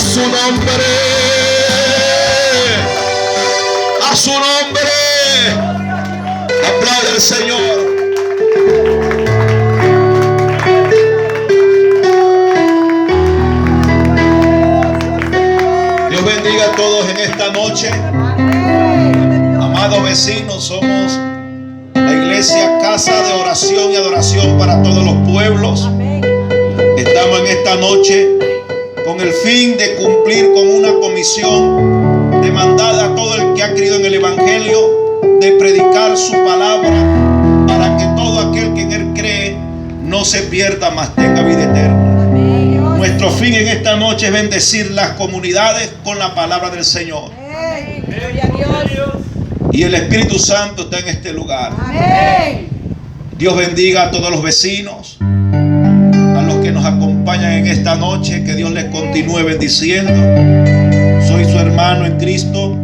su nombre. A su nombre. Aplaude al Señor. Dios bendiga a todos en esta noche. Amados vecinos, somos la iglesia Casa de Oración y Adoración para todos los pueblos. Estamos en esta noche con el fin de cumplir con una comisión demandada a todo el que ha creído en el Evangelio, de predicar su palabra para que todo aquel que en él cree no se pierda, mas tenga vida eterna. Nuestro fin en esta noche es bendecir las comunidades con la palabra del Señor. Gloria a Dios. Y el Espíritu Santo está en este lugar. Amén. Dios bendiga a todos los vecinos, a los que nos acompañan en esta noche. Que Dios les continúe bendiciendo. Soy su hermano en Cristo,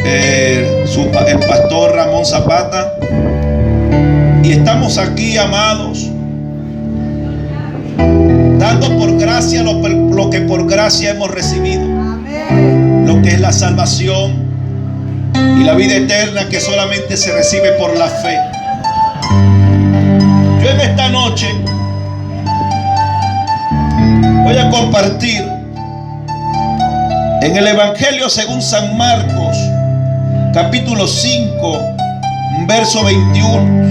el pastor Ramón Zapata. Y estamos aquí, amados, dando por gracia lo que por gracia hemos recibido. Amén. Lo que es la salvación y la vida eterna, que solamente se recibe por la fe. Yo en esta noche voy a compartir en el Evangelio según San Marcos, capítulo 5, verso 21.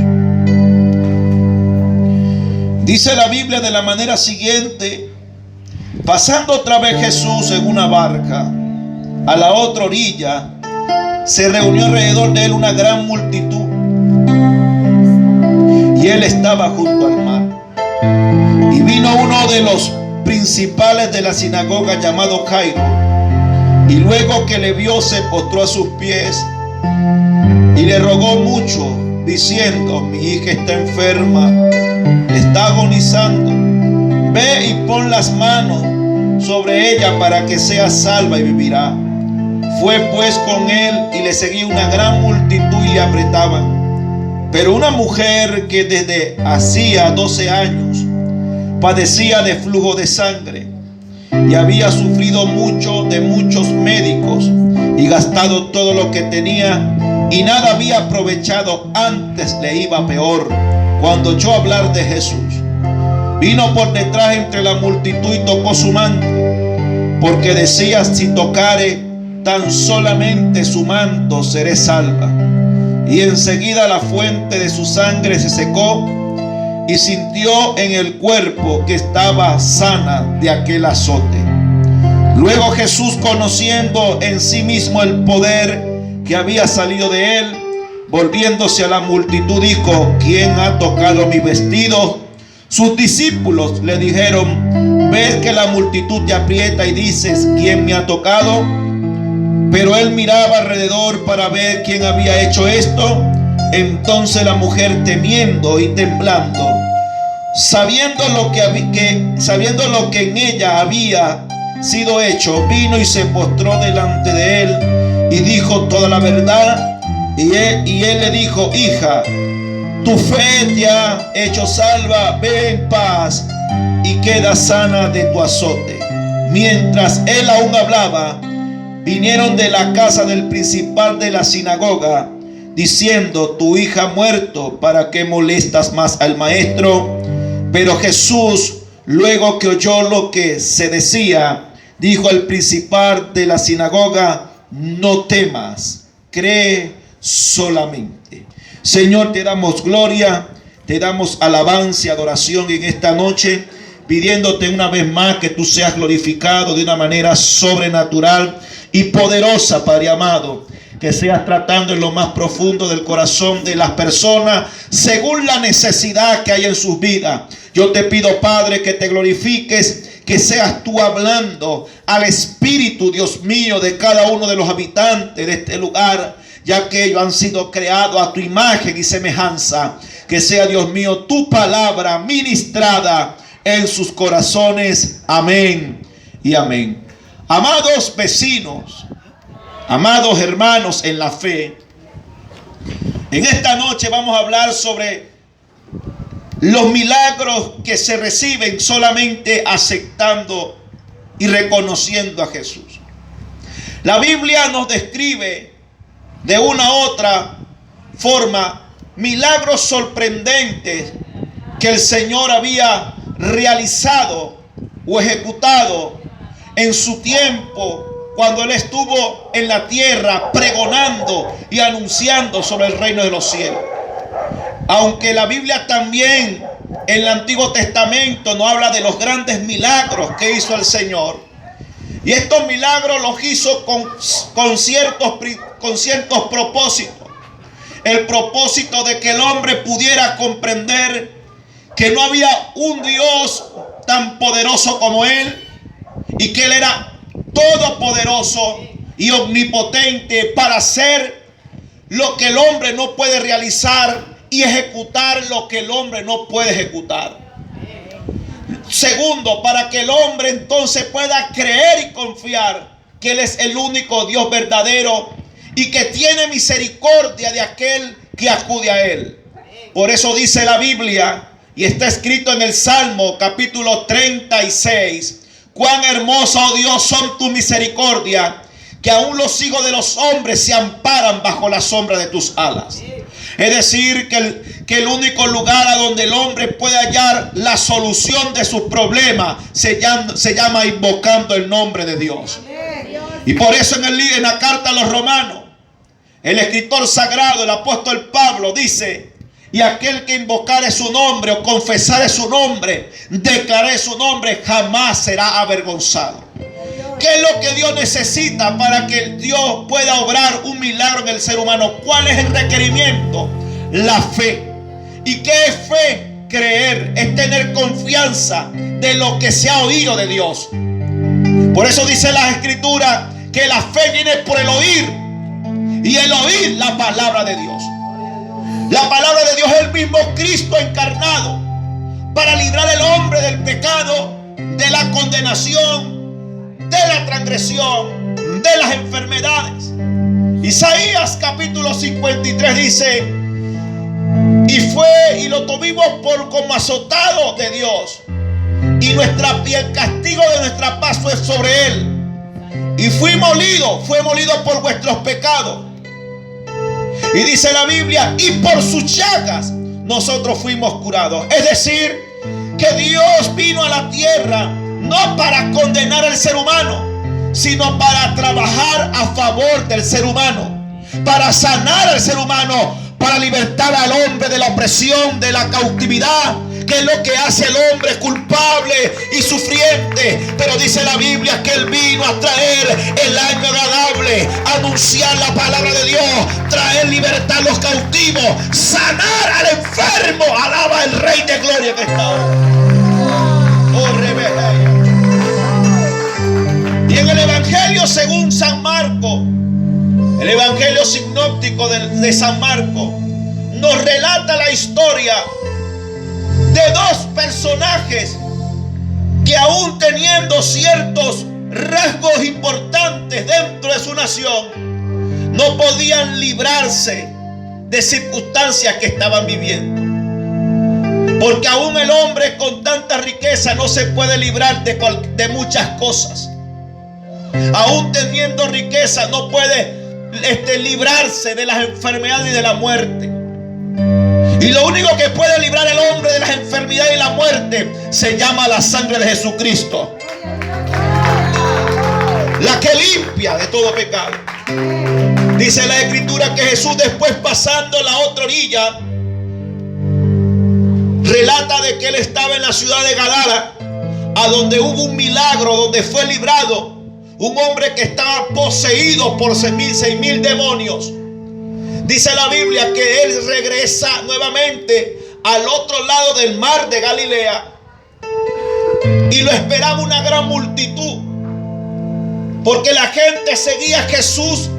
Dice la Biblia de la manera siguiente: pasando otra vez Jesús en una barca a la otra orilla, se reunió alrededor de él una gran multitud, y él estaba junto al mar. Y vino uno de los principales de la sinagoga, llamado Jairo, y luego que le vio se postró a sus pies y le rogó mucho, diciendo: mi hija está enferma, está agonizando. Ve y pon las manos sobre ella para que sea salva y vivirá. Fue pues con él, y le seguía una gran multitud y le apretaban. Pero una mujer que desde hacía 12 años padecía de flujo de sangre, y había sufrido mucho de muchos médicos y gastado todo lo que tenía, y nada había aprovechado, antes le iba peor, cuando oyó hablar de Jesús, vino por detrás entre la multitud y tocó su manto, porque decía: si tocare tan solamente su manto, seré salva. Y enseguida la fuente de su sangre se secó, y sintió en el cuerpo que estaba sana de aquel azote. Luego Jesús, conociendo en sí mismo el poder que había salido de él, volviéndose a la multitud, dijo: ¿quién ha tocado mi vestido? Sus discípulos le dijeron: ¿ves que la multitud te aprieta y dices: ¿quién me ha tocado? Pero él miraba alrededor para ver quién había hecho esto. Entonces la mujer, temiendo y temblando, sabiendo lo que en ella había sido hecho, vino y se postró delante de él y dijo toda la verdad. Y él le dijo: hija, tu fe te ha hecho salva, ve en paz y queda sana de tu azote. Mientras él aún hablaba, vinieron de la casa del principal de la sinagoga, diciendo: tu hija ha muerto, ¿para qué molestas más al maestro? Pero Jesús, luego que oyó lo que se decía, dijo al principal de la sinagoga: no temas, cree solamente. Señor, te damos gloria, te damos alabanza y adoración en esta noche, pidiéndote una vez más que tú seas glorificado de una manera sobrenatural y poderosa, Padre amado. Que seas tratando en lo más profundo del corazón de las personas según la necesidad que hay en sus vidas. Yo te pido, Padre, que te glorifiques, que seas tú hablando al espíritu, Dios mío, de cada uno de los habitantes de este lugar, ya que ellos han sido creados a tu imagen y semejanza. Que sea, Dios mío, tu palabra ministrada en sus corazones. Amén y amén. Amados vecinos, amados hermanos en la fe, en esta noche vamos a hablar sobre los milagros que se reciben solamente aceptando y reconociendo a Jesús. La Biblia nos describe de una u otra forma milagros sorprendentes que el Señor había realizado o ejecutado en su tiempo cuando Él estuvo en la tierra pregonando y anunciando sobre el reino de los cielos. Aunque la Biblia también en el Antiguo Testamento nos habla de los grandes milagros que hizo el Señor. Y estos milagros los hizo con ciertos propósitos. El propósito de que el hombre pudiera comprender que no había un Dios tan poderoso como Él y que Él era todopoderoso y omnipotente para hacer lo que el hombre no puede realizar y ejecutar lo que el hombre no puede ejecutar. Segundo, para que el hombre entonces pueda creer y confiar que Él es el único Dios verdadero y que tiene misericordia de aquel que acude a Él. Por eso dice la Biblia, y está escrito en el Salmo capítulo 36, cuán hermoso, oh Dios, son tu misericordia, que aún los hijos de los hombres se amparan bajo la sombra de tus alas. Es decir, que el único lugar a donde el hombre puede hallar la solución de sus problemas se llama invocando el nombre de Dios. Y por eso en la carta a los Romanos, el escritor sagrado, el apóstol Pablo, dice: y aquel que invocare su nombre o confesare su nombre, declare su nombre, jamás será avergonzado. ¿Qué es lo que Dios necesita para que Dios pueda obrar un milagro en el ser humano? ¿Cuál es el requerimiento? La fe. ¿Y qué es fe? Creer, es tener confianza de lo que se ha oído de Dios. Por eso dice la Escritura que la fe viene por el oír, y el oír la palabra de Dios. La palabra de Dios es el mismo Cristo encarnado para librar al hombre del pecado, de la condenación, de la transgresión, de las enfermedades. Isaías capítulo 53 dice: y fue y lo tuvimos por como azotado de Dios, y el castigo de nuestra paz fue sobre él, y fue molido por vuestros pecados. Y dice la Biblia: y por sus llagas nosotros fuimos curados. Es decir, que Dios vino a la tierra no para condenar al ser humano, sino para trabajar a favor del ser humano, para sanar al ser humano, para libertar al hombre de la opresión, de la cautividad, que es lo que hace al hombre culpable y sufriente. Pero dice la Biblia que Él vino a traer el año agradable, anunciar la palabra de Dios, traer libertad a los cautivos, sanar al enfermo. Alaba al Rey de Gloria que está hoy. Oh, Rebeca. Y en el Evangelio según San Marco, el Evangelio sinóptico de San Marco, nos relata la historia de dos personajes que, aún teniendo ciertos rasgos importantes dentro de su nación, no podían librarse de circunstancias que estaban viviendo. Porque aún el hombre con tanta riqueza no se puede librar de muchas cosas. Aún teniendo riqueza no puede librarse de las enfermedades y de la muerte. Y lo único que puede librar al hombre de las enfermedades y la muerte se llama la sangre de Jesucristo, la que limpia de todo pecado. Dice la Escritura que Jesús, después pasando la otra orilla, relata de que Él estaba en la ciudad de Gadara, a donde hubo un milagro, donde fue librado un hombre que estaba poseído por 6,000 demonios. Dice la Biblia que Él regresa nuevamente al otro lado del mar de Galilea, y lo esperaba una gran multitud, porque la gente seguía a Jesús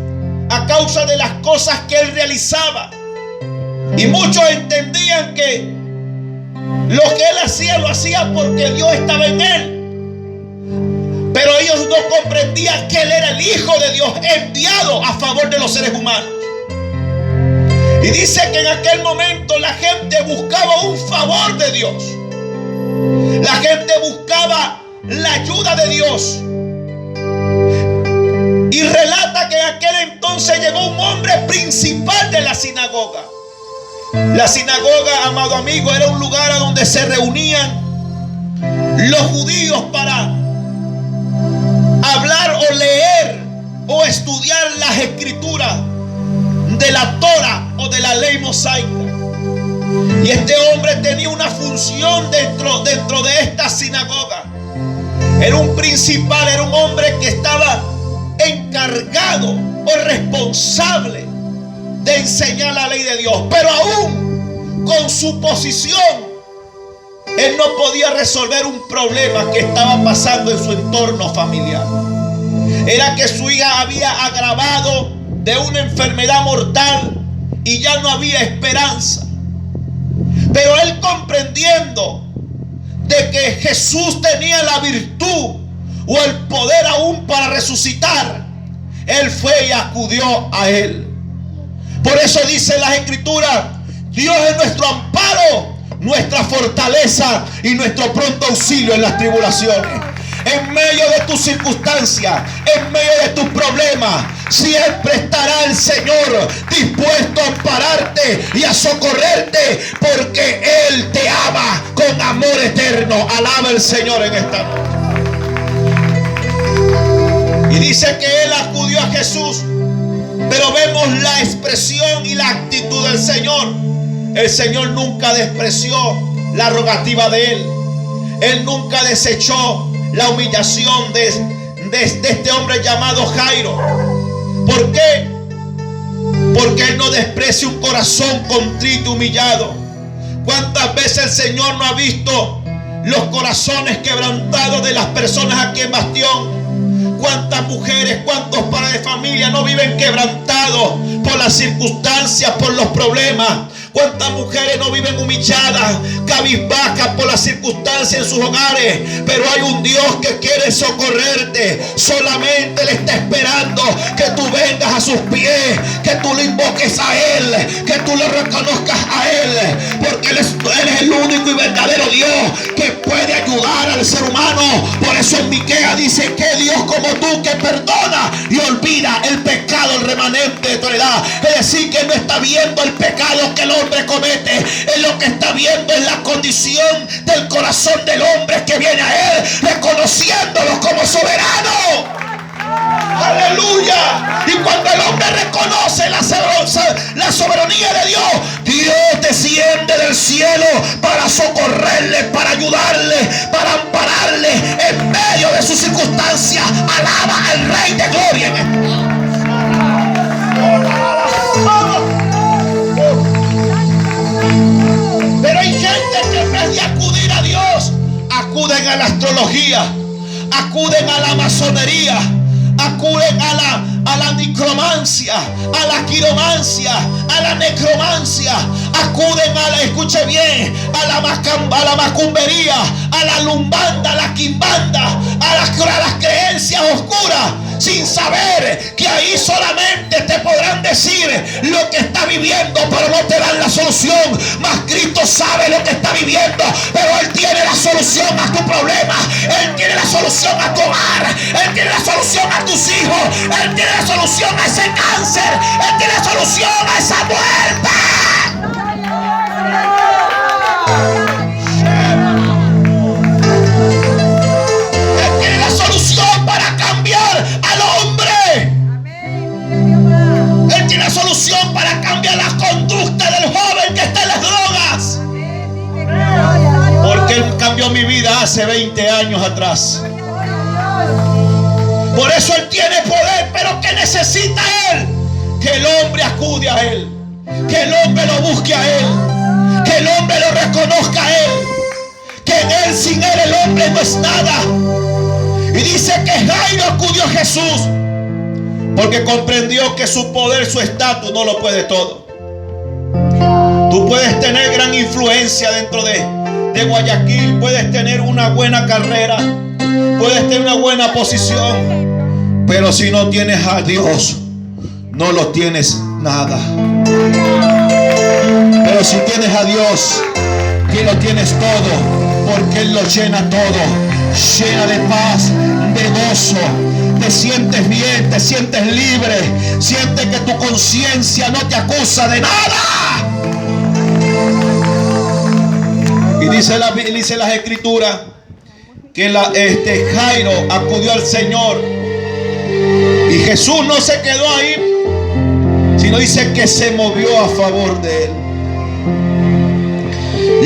a causa de las cosas que Él realizaba. Y muchos entendían que lo que Él hacía lo hacía porque Dios estaba en Él. Pero ellos no comprendían que Él era el Hijo de Dios enviado a favor de los seres humanos. Y dice que en aquel momento la gente buscaba un favor de Dios. La gente buscaba la ayuda de Dios. sinagoga. La sinagoga, amado amigo, era un lugar a donde se reunían los judíos para hablar o leer o estudiar las escrituras de la Torah o de la ley mosaica. Y este hombre tenía una función dentro de esta sinagoga. Era un principal, era un hombre que estaba encargado o responsable de enseñar la ley de Dios. Pero aún con su posición, él no podía resolver un problema que estaba pasando en su entorno familiar. Era que su hija había agravado de una enfermedad mortal y ya no había esperanza. Pero él, comprendiendo de que Jesús tenía la virtud o el poder aún para resucitar, él fue y acudió a él. Por eso dice las escrituras: Dios es nuestro amparo, nuestra fortaleza y nuestro pronto auxilio en las tribulaciones. En medio de tus circunstancias, en medio de tus problemas, siempre estará el Señor dispuesto a ampararte y a socorrerte, porque Él te ama con amor eterno. Alaba el Señor en esta noche. Y dice que Él acudió a Jesús, pero vemos la expresión y la actitud del Señor. El Señor nunca despreció la rogativa de Él. Él nunca desechó la humillación de este hombre llamado Jairo. ¿Por qué? Porque Él no desprecia un corazón contrito y humillado. ¿Cuántas veces el Señor no ha visto los corazones quebrantados de las personas aquí en Bastión? ¿Cuántas mujeres, cuántos padres de familia no viven quebrantados por las circunstancias, por los problemas? ¿Cuántas mujeres no viven humilladas, cabizbajas por las circunstancias en sus hogares? Pero hay un Dios que quiere socorrerte. Solamente Él está esperando que tú vengas a sus pies, que tú lo invoques a Él, que tú lo reconozcas a Él, porque Él es el único y verdadero Dios que puede ayudar al ser humano. Por eso en Miqueas dice que Dios como tú, que perdona y olvida el pecado, el remanente de tu heredad. Es decir, que no está viendo el pecado que el hombre comete. Él lo que está viendo es la condición del corazón del hombre que viene a Él, reconociéndolo como soberano. Aleluya. Y cuando el hombre reconoce la soberanía de Dios, Dios desciende del cielo para socorrerle, para ayudarle, para ampararle en medio de sus circunstancias. Alaba al Rey de Gloria. Pero hay gente que en vez de acudir a Dios, acuden a la astrología, acuden a la masonería, acuden a la necromancia, a la quiromancia, a la necromancia, acuden a la, escuche bien, a la macumbería, a la lumbanda, a la quimbanda, a las creencias oscuras, sin saber que ahí solamente te podrán decir lo que está viviendo, pero no te dan la solución. Mas Cristo sabe lo que está viviendo, pero Él tiene la solución a tu problema. Él tiene la solución a tu hogar. Él tiene la solución a tus hijos. Él tiene la solución a ese cáncer. Él tiene la solución a esa muerte. Él tiene la solución para cambiar al hombre. Él tiene la solución para cambiar la conducta del joven que está en las drogas. Porque Él cambió mi vida hace 20 años atrás. Por eso Él tiene poder. Pero ¿qué necesita Él? Que el hombre acude a Él, que el hombre lo busque a Él, que el hombre lo reconozca a Él, que en Él, sin Él, el hombre no es nada. Y dice que Jairo acudió a Jesús porque comprendió que su poder, su estatus no lo puede todo. Tú puedes tener gran influencia dentro de Guayaquil, puedes tener una buena carrera, puedes tener una buena posición, pero si no tienes a Dios, no lo tienes nada. Pero si tienes a Dios, que lo tienes todo, porque Él lo llena todo. llena de paz, de gozo. Te sientes bien, te sientes libre. Sientes que tu conciencia no te acusa de nada. Y dice las escrituras que Jairo acudió al Señor. Y Jesús no se quedó ahí, sino dice que se movió a favor de él.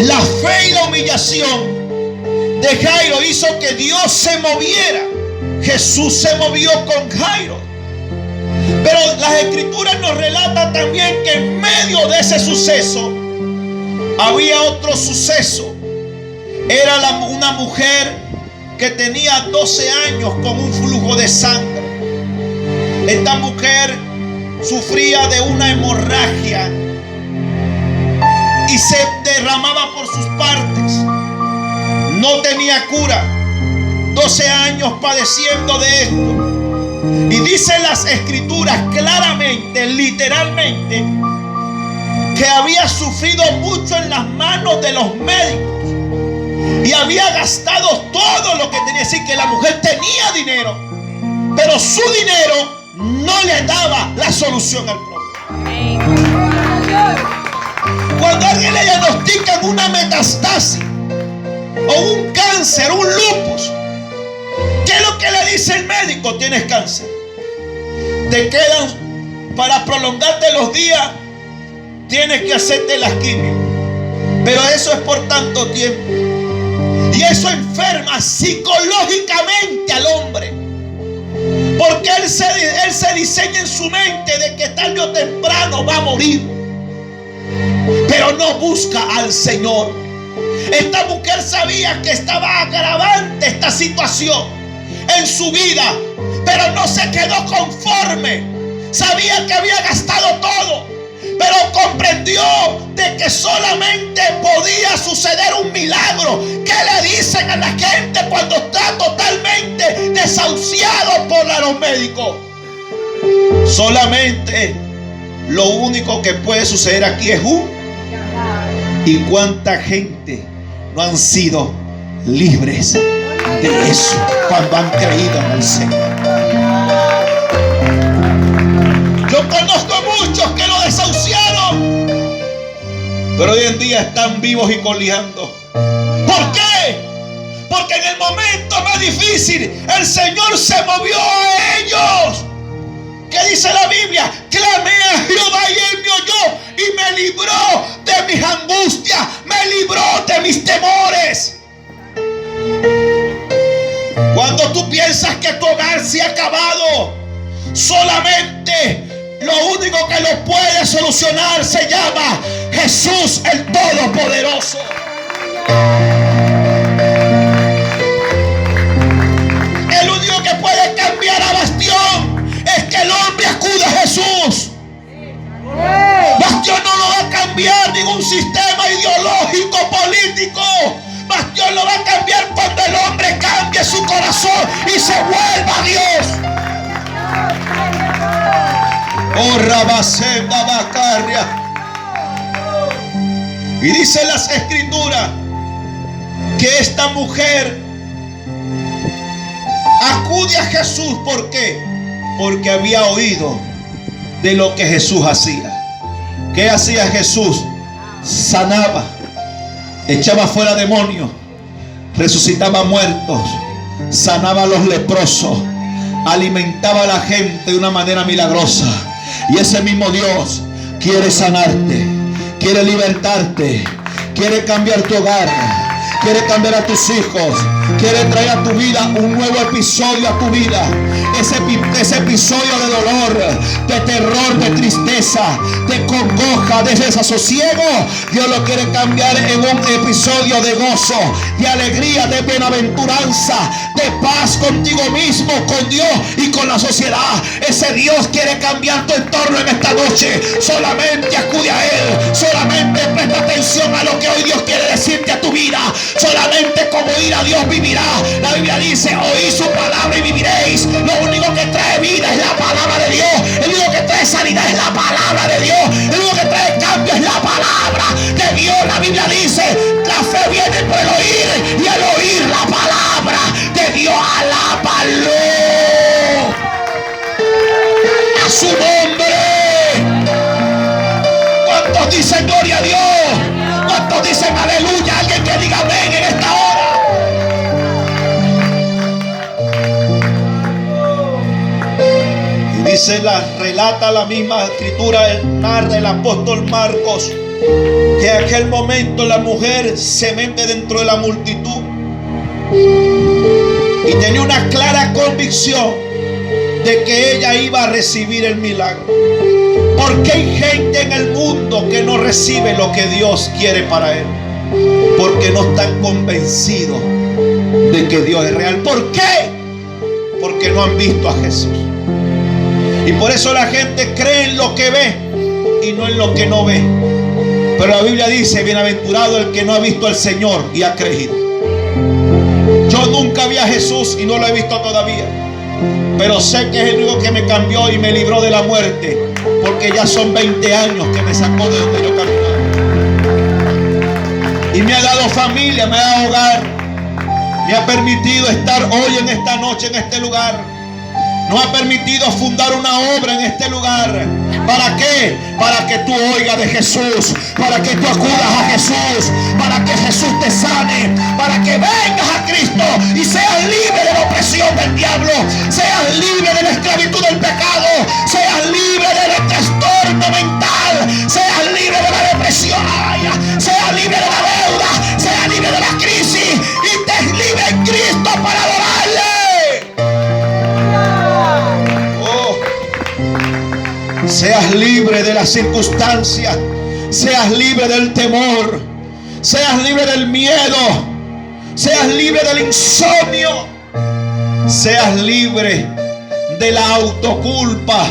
La fe y la humillación de Jairo hizo que Dios se moviera. Jesús se movió con Jairo. Pero las escrituras nos relatan también que en medio de ese suceso había otro suceso. Era una mujer que tenía 12 años con un flujo de sangre. Esta mujer sufría de una hemorragia y se derramaba por sus partes. No tenía cura. 12 años padeciendo de esto. Y dicen las escrituras claramente, literalmente, que había sufrido mucho en las manos de los médicos y había gastado todo lo que tenía. Es decir, que la mujer tenía dinero, pero su dinero no le daba la solución al problema. Cuando a alguien le diagnostican una metastasis o un cáncer, un lupus, ¿qué es lo que le dice el médico? Tienes cáncer. Te quedan, para prolongarte los días, tienes que hacerte las quimios. Pero eso es por tanto tiempo. Y eso enferma psicológicamente al hombre. Porque él se diseña en su mente de que tarde o temprano va a morir. Pero no busca al Señor. Esta mujer sabía que estaba agravante esta situación en su vida, pero no se quedó conforme. Sabía que había gastado todo, pero comprendió de que solamente podía suceder un milagro. ¿Qué le dicen a la gente cuando está totalmente desahuciado por los médicos? Solamente lo único que puede suceder aquí es un. ¿Y cuánta gente no han sido libres de eso cuando han creído en el Señor? Yo conozco muchos que lo desahuciaron, pero hoy en día están vivos y coleando. ¿Por qué? Porque en el momento más difícil el Señor se movió a ellos. ¿Qué dice la Biblia? Clamé a Jehová y Él me oyó y me libró de mis angustias, me libró de mis temores. Cuando tú piensas que tu hogar se ha acabado, solamente lo único que lo puede solucionar se llama Jesús el Todopoderoso. El único que puede cambiar a Bastión es que el hombre acude a Jesús. Bastión no lo va a cambiar ningún sistema ideológico, político. Bastión lo va a cambiar cuando el hombre cambie su corazón y se vuelva a Dios. Oh, Rabacenda Bacarria. Y dice las escrituras que esta mujer acude a Jesús. ¿Por qué? Porque había oído de lo que Jesús hacía. ¿Qué hacía Jesús? Sanaba, echaba fuera demonios, resucitaba muertos, sanaba a los leprosos, alimentaba a la gente de una manera milagrosa. Y ese mismo Dios quiere sanarte, quiere libertarte, quiere cambiar tu hogar, quiere cambiar a tus hijos, quiere traer a tu vida un nuevo episodio a tu vida. Ese episodio de dolor, de terror, de tristeza, de congoja, de desasosiego, Dios lo quiere cambiar en un episodio de gozo, de alegría, de bienaventuranza, de paz contigo mismo, con Dios y con la sociedad. Ese Dios quiere cambiar tu entorno en esta noche. Solamente acude a Él, solamente presta atención a lo que hoy Dios quiere decirte a tu vida. Solamente como ir a Dios vivirá. La Biblia dice: oí su palabra y viviréis. Lo único que trae vida es la palabra de Dios. El único que trae sanidad es la palabra de Dios. El único que trae cambio es la palabra de Dios. La Biblia dice: la fe viene por el oír y el oír la palabra. relata la misma escritura, narra el apóstol Marcos, que en aquel momento la mujer se mete dentro de la multitud y tenía una clara convicción de que ella iba a recibir el milagro. Porque hay gente en el mundo que no recibe lo que Dios quiere para él, porque no están convencidos de que Dios es real. ¿Por qué? Porque no han visto a Jesús. Y por eso la gente cree en lo que ve y no en lo que no ve. Pero la Biblia dice: bienaventurado el que no ha visto al Señor y ha creído. Yo nunca vi a Jesús y no lo he visto todavía, pero sé que es el único que me cambió y me libró de la muerte, porque ya son 20 años que me sacó de donde yo caminaba. Y me ha dado familia, me ha dado hogar, me ha permitido estar hoy en esta noche en este lugar. Nos ha permitido fundar una obra en este lugar. ¿Para qué? Para que tú oigas de Jesús, para que tú acudas a Jesús, para que Jesús te sane, para que vengas a Cristo y seas libre de la opresión del diablo, seas libre de la esclavitud del pecado, seas libre del trastorno mental, seas libre de la depresión, seas libre de la deuda, seas libre de la crisis y estés libre en Cristo para adorarle. Seas libre de las circunstancias, seas libre del temor, seas libre del miedo, seas libre del insomnio, seas libre de la autoculpa.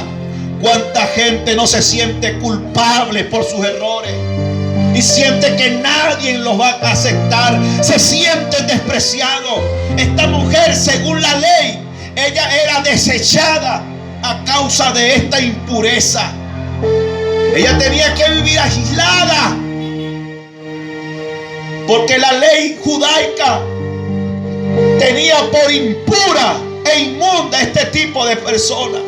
Cuánta gente no se siente culpable por sus errores y siente que nadie los va a aceptar, se sienten despreciados. Esta mujer, según la ley, ella era desechada a causa de esta impureza. Ella tenía que vivir aislada, porque la ley judaica tenía por impura e inmunda este tipo de personas.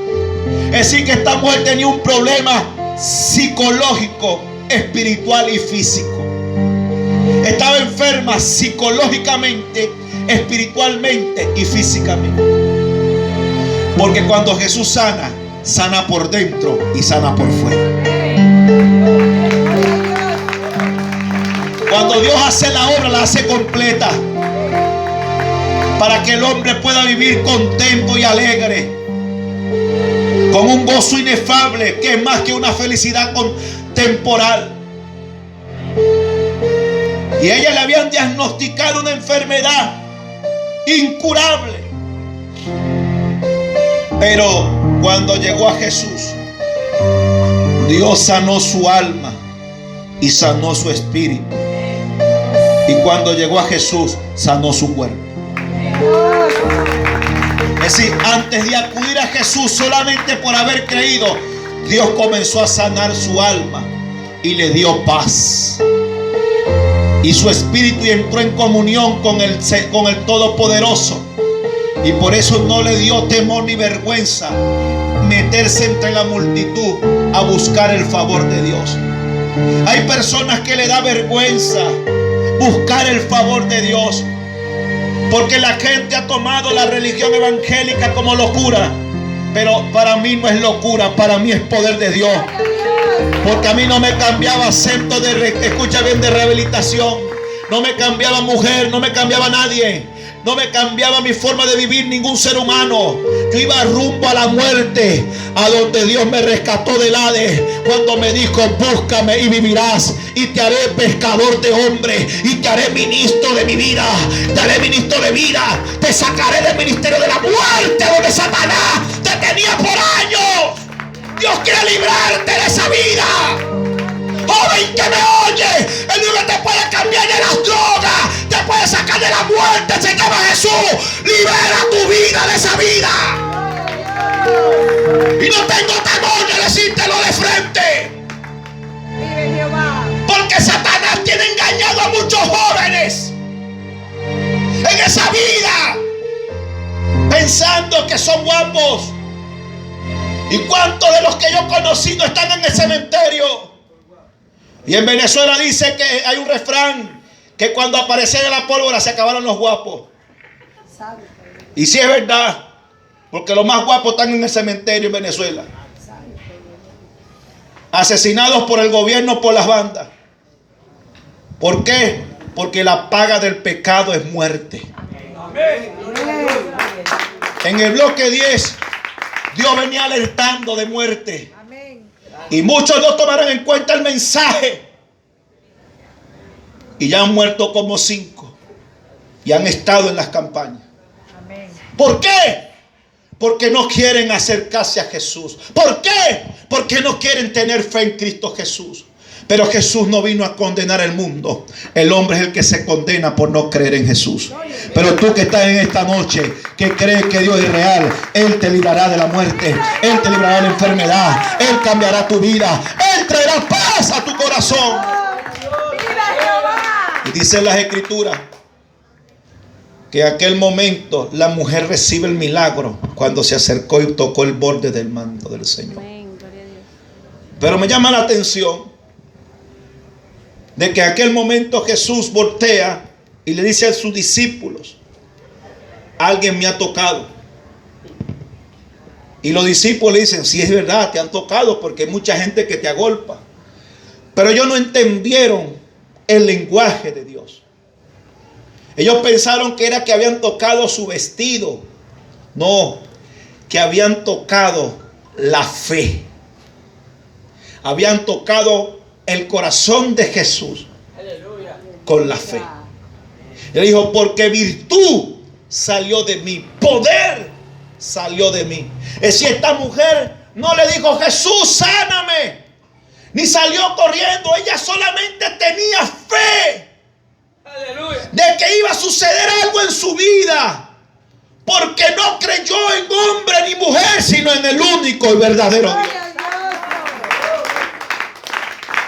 Es decir, que esta mujer tenía un problema psicológico, espiritual y físico. Estaba enferma psicológicamente, espiritualmente y físicamente. Porque cuando Jesús sana, sana por dentro y sana por fuera. Cuando Dios hace la obra, la hace completa, para que el hombre pueda vivir contento y alegre, con un gozo inefable que es más que una felicidad temporal. Y a ella le habían diagnosticado una enfermedad incurable. Pero cuando llegó a Jesús, Dios sanó su alma y sanó su espíritu. Y cuando llegó a Jesús, sanó su cuerpo. Es decir, antes de acudir a Jesús solamente por haber creído, Dios comenzó a sanar su alma y le dio paz. Y su espíritu entró en comunión con el Todopoderoso. Y por eso no le dio temor ni vergüenza meterse entre la multitud a buscar el favor de Dios. Hay personas que le da vergüenza buscar el favor de Dios, porque la gente ha tomado la religión evangélica como locura. Pero para mí no es locura, para mí es poder de Dios. Porque a mí no me cambiaba acento escucha bien, de rehabilitación. No me cambiaba mujer, no me cambiaba nadie. No me cambiaba mi forma de vivir ningún ser humano. Yo iba rumbo a la muerte, a donde Dios me rescató del Hades, cuando me dijo: búscame y vivirás, y te haré pescador de hombres, y te haré ministro de mi vida, te haré ministro de vida, te sacaré del ministerio de la muerte, donde Satanás te tenía por años. Dios quiere librarte de esa vida. Joven que me oye, el único que te puede cambiar de las drogas, te puede sacar de la muerte, se llama Jesús. Libera tu vida de esa vida. Y no tengo temor de decírtelo de frente, porque Satanás tiene engañado a muchos jóvenes en esa vida, pensando que son guapos. ¿Y cuántos de los que yo he conocido están en el cementerio? Y en Venezuela dice que hay un refrán, que cuando apareciera la pólvora se acabaron los guapos. Y sí es verdad. Porque los más guapos están en el cementerio en Venezuela. Asesinados por el gobierno, por las bandas. ¿Por qué? Porque la paga del pecado es muerte. En el bloque 10, Dios venía alertando de muerte. Y muchos no tomaron en cuenta el mensaje. Y ya han muerto como 5. Y han estado en las campañas. ¿Por qué? Porque no quieren acercarse a Jesús. ¿Por qué? Porque no quieren tener fe en Cristo Jesús. Pero Jesús no vino a condenar el mundo. El hombre es el que se condena por no creer en Jesús. Pero tú que estás en esta noche, que crees que Dios es real, Él te librará de la muerte. Él te librará de la enfermedad. Él cambiará tu vida. Él traerá paz a tu corazón. Y dice las Escrituras que en aquel momento la mujer recibe el milagro cuando se acercó y tocó el borde del manto del Señor. Pero me llama la atención de que en aquel momento Jesús voltea y le dice a sus discípulos: alguien me ha tocado. Y los discípulos le dicen: sí, es verdad, te han tocado, porque hay mucha gente que te agolpa. Pero ellos no entendieron el lenguaje de Dios. Ellos pensaron que era que habían tocado su vestido. No, que habían tocado la fe. Habían tocado el corazón de Jesús con la fe. Él dijo: porque virtud salió de mí, poder salió de mí. Es decir, esta mujer no le dijo: Jesús, sáname, ni salió corriendo. Ella solamente tenía fe de que iba a suceder algo en su vida, porque no creyó en hombre ni mujer, sino en el único y verdadero Dios.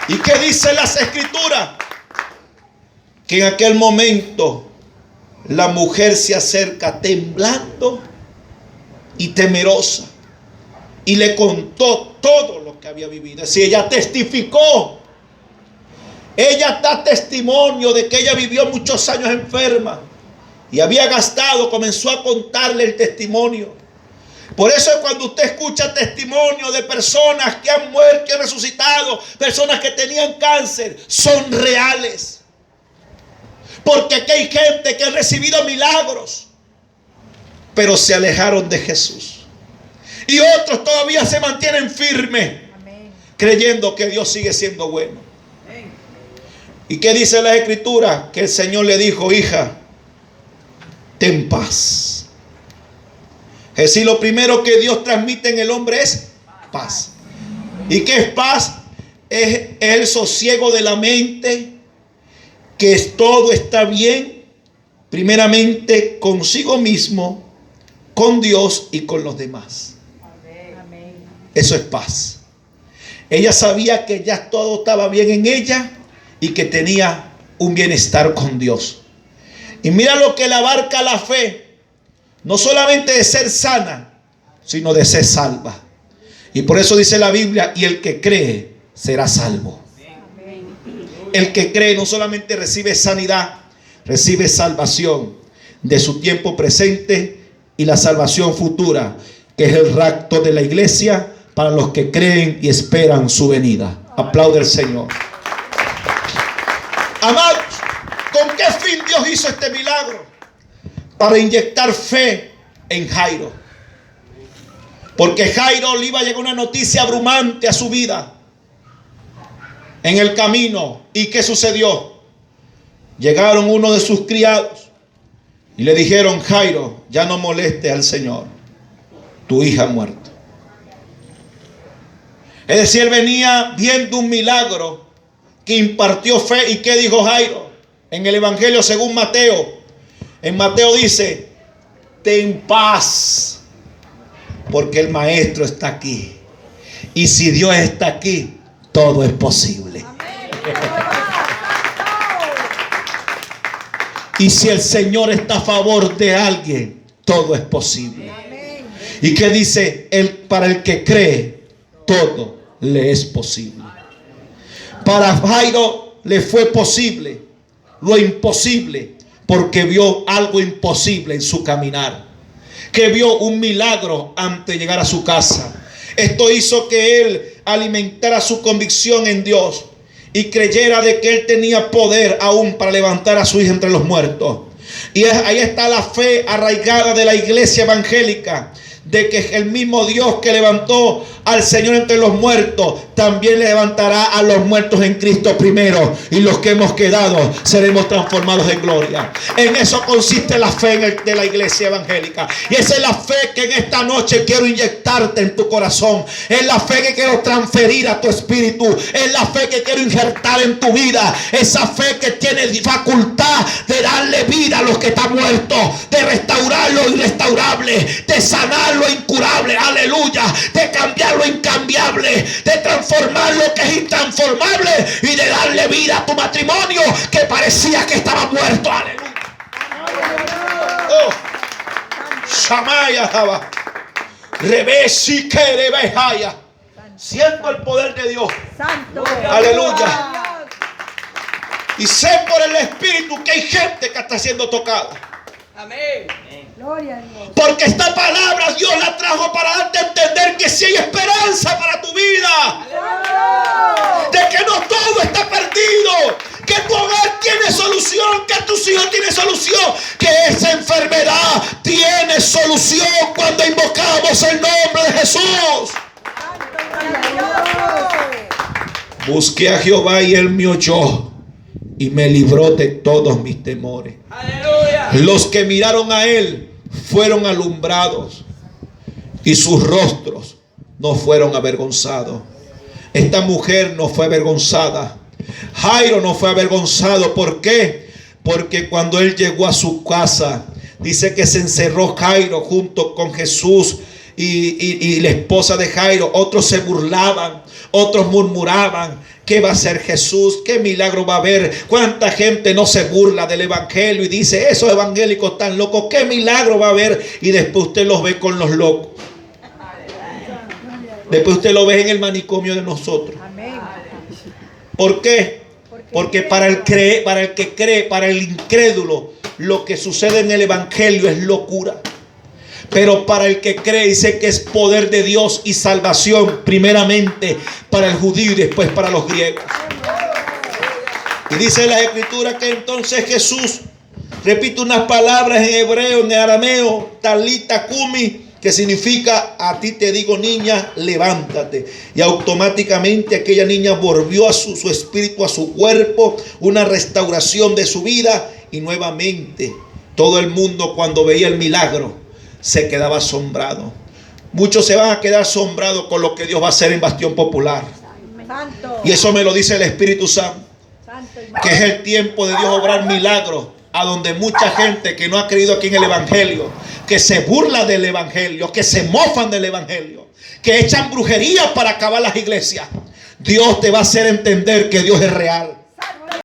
¿Y qué dicen las Escrituras? Que en aquel momento la mujer se acerca temblando y temerosa, y le contó todo lo que había vivido. Es decir, ella testificó. Ella da testimonio de que ella vivió muchos años enferma y había gastado. Comenzó a contarle el testimonio. Por eso cuando usted escucha testimonio de personas que han muerto, que han resucitado, personas que tenían cáncer, son reales. Porque aquí hay gente que ha recibido milagros, pero se alejaron de Jesús. Y otros todavía se mantienen firmes, creyendo que Dios sigue siendo bueno. ¿Y qué dice la Escritura? Que el Señor le dijo: hija, ten paz. Es decir, lo primero que Dios transmite en el hombre es paz. ¿Y qué es paz? Es el sosiego de la mente, que todo está bien, primeramente consigo mismo, con Dios y con los demás. Eso es paz. Ella sabía que ya todo estaba bien en ella y que tenía un bienestar con Dios. Y mira lo que le abarca la fe. No solamente de ser sana, sino de ser salva. Y por eso dice la Biblia: y el que cree será salvo. El que cree no solamente recibe sanidad, recibe salvación de su tiempo presente y la salvación futura, que es el rapto de la iglesia para los que creen y esperan su venida. Aplaude al Señor. Amados, ¿con qué fin Dios hizo este milagro? Para inyectar fe en Jairo. Porque Jairo le iba a llegar una noticia abrumante a su vida en el camino. ¿Y qué sucedió? Llegaron uno de sus criados y le dijeron: Jairo, ya no molestes al Señor, tu hija ha muerto. Es decir, él venía viendo un milagro que impartió fe. ¿Y qué dijo Jairo? En el Evangelio según Mateo, en Mateo dice: ten paz, porque el Maestro está aquí. Y si Dios está aquí, todo es posible. Y si el Señor está a favor de alguien, todo es posible. ¿Y qué dice? Para el que cree, todo le es posible. Para Jairo le fue posible lo imposible, porque vio algo imposible en su caminar. que vio un milagro antes de llegar a su casa. Esto hizo que él alimentara su convicción en Dios y creyera de que él tenía poder aún para levantar a su hija entre los muertos. Y ahí está la fe arraigada de la iglesia evangélica, de que el mismo Dios que levantó al Señor entre los muertos también levantará a los muertos en Cristo primero, y los que hemos quedado seremos transformados en gloria. En eso consiste la fe de la iglesia evangélica, y esa es la fe que en esta noche quiero inyectarte en tu corazón. Es la fe que quiero transferir a tu espíritu. Es la fe que quiero injertar en tu vida. Esa fe que tiene facultad de darle vida a los que están muertos, de restaurar lo irrestaurable, de sanar lo incurable, aleluya, de cambiar lo incambiable, de transformar lo que es intransformable y de darle vida a tu matrimonio que parecía que estaba muerto, aleluya. Oh, Shamaya Jaba, Rebesi Kerebehaya. Siento el poder de Dios. Santo. Aleluya. Y sé por el Espíritu que hay gente que está siendo tocada. Amén. Gloria a Dios. Porque esta palabra Dios la trajo para darte a entender que sí hay esperanza para tu vida. De que no todo está perdido. Que tu hogar tiene solución. Que tus hijos tienen solución. Que esa enfermedad tiene solución cuando invocamos el nombre de Jesús. Busqué a Jehová y él me oyó y me libró de todos mis temores. Aleluya. Los que miraron a él fueron alumbrados y sus rostros no fueron avergonzados. Esta mujer no fue avergonzada. Jairo no fue avergonzado. ¿Por qué? Porque cuando él llegó a su casa, dice que se encerró Jairo junto con Jesús y la esposa de Jairo. Otros se burlaban, otros murmuraban. ¿Qué va a hacer Jesús? ¿Qué milagro va a haber? ¿Cuánta gente no se burla del evangelio y dice, esos evangélicos tan locos, qué milagro va a haber? Y después usted los ve con los locos. Después usted lo ve en el manicomio de nosotros. ¿Por qué? Porque para el que cree, para el incrédulo, lo que sucede en el evangelio es locura. Pero para el que cree, dice que es poder de Dios y salvación, primeramente para el judío y después para los griegos. Y dice la escritura que entonces Jesús repite unas palabras en hebreo, en arameo, talita kumi, que significa, a ti te digo niña, levántate. Y automáticamente aquella niña volvió a su espíritu, a su cuerpo, una restauración de su vida. Y nuevamente todo el mundo, cuando veía el milagro, se quedaba asombrado. Muchos se van a quedar asombrados con lo que Dios va a hacer en Bastión Popular. Santo. Y eso me lo dice el Espíritu Santo, que es el tiempo de Dios obrar milagros, a donde mucha gente que no ha creído aquí en el evangelio, que se burla del evangelio, que se mofan del evangelio, que echan brujería para acabar las iglesias, Dios te va a hacer entender que Dios es real.